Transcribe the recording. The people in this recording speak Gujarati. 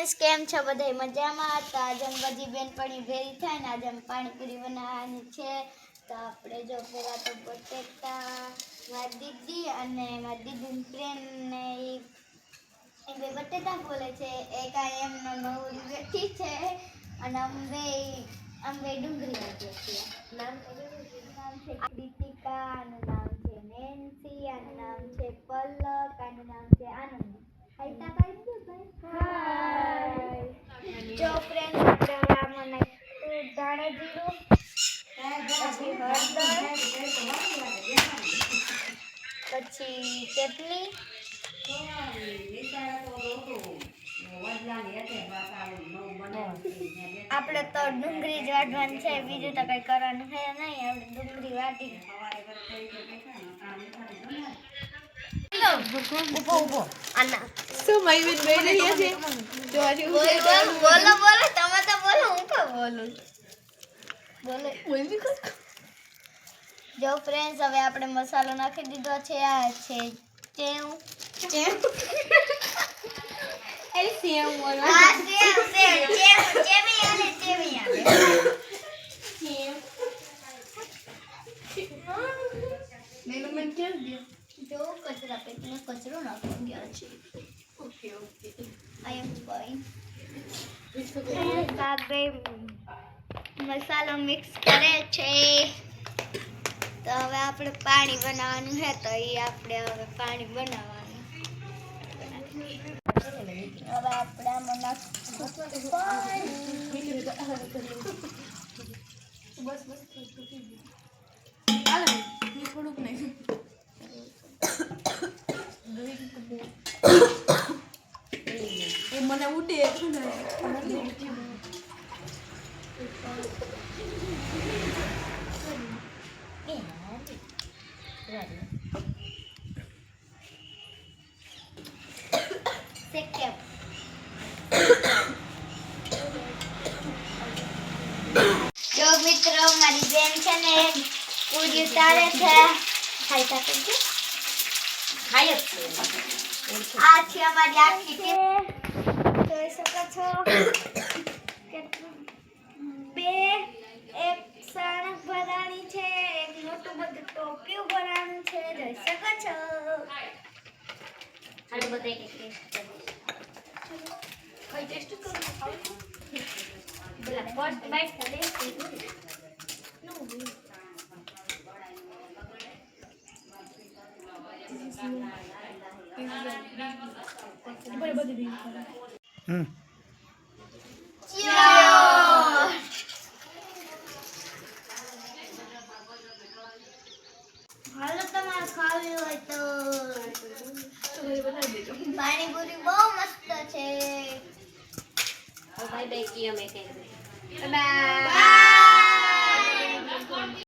फ्रेंड्स केम छो बधाई मजामां तो आज हम बधी बेनपणी भेरी थाय ने आज हम पाणीपुरी बनाववानी छे तो आपणे जो पेला तो बटेटा मारी दीदी अने मारी दीदीनी फ्रेंड ने ए बे बटेटा बोले छे एक आ एमनो नवरी बेठी छे अने अमे डુંગળી वाटीए छे नाम छे कृतिका अने नाम छे नेन्सी अने नाम छे पलक अने नाम छे आनंद हाय जो फ्रेंड्स આપણે આમાં નાખ્યું ધાણા જીરું પછી હળદર પછી ચટણી આપણે તો ડુંગળી જ વાટવાની છે બીજું તો કઈ કરવાનું છે નહીં આપણે ડુંગળી વાટી ઉભો ઉભો આના શું મયવીન બેઈ રહી છે જો આજે બોલો બોલો તમે તો બોલો હું કા બોલું બોલે બોલવી કર જો ફ્રેન્ડ્સ હવે આપણે મસાલો નાખી દીધો છે આ છે ચેવ એ સેમ બોલો આ ચેવી આલે સેમ મેં મન કેમ દે જો કચરા પેટીમાં કચરો નાખવા ગયા છે okay okay I am fine કાબે મસાલો મિક્સ કરે છે તો હવે આપણે પાણી બનાવવાનું છે તો એ આપણે હવે પાણી બનાવવાનું હવે આપણે આમાં નાખશું પાણી બસ હાલો હું થોડુંક નહીં એ મને ઉડે જો મિત્રો મારી બેન છે ને પૂરી ઉતારે છે ખાઈ શકે છે ખાય આ છે અમારી આખી ટીમ જોઈ શકો છો કે બે એક સાણક ભરાણી છે એક મોટું બધું ટોપિયું ભરાણું છે જોઈ શકો છો હાલો બધા એક ટેસ્ટ કઈ ટેસ્ટ કરો બોલા ફર્સ્ટ બાઈટ કરે હાલો તમારે ખાવી હોય તો પાણીપુરી બહુ મસ્ત છે બાય બાય કી અમે બાય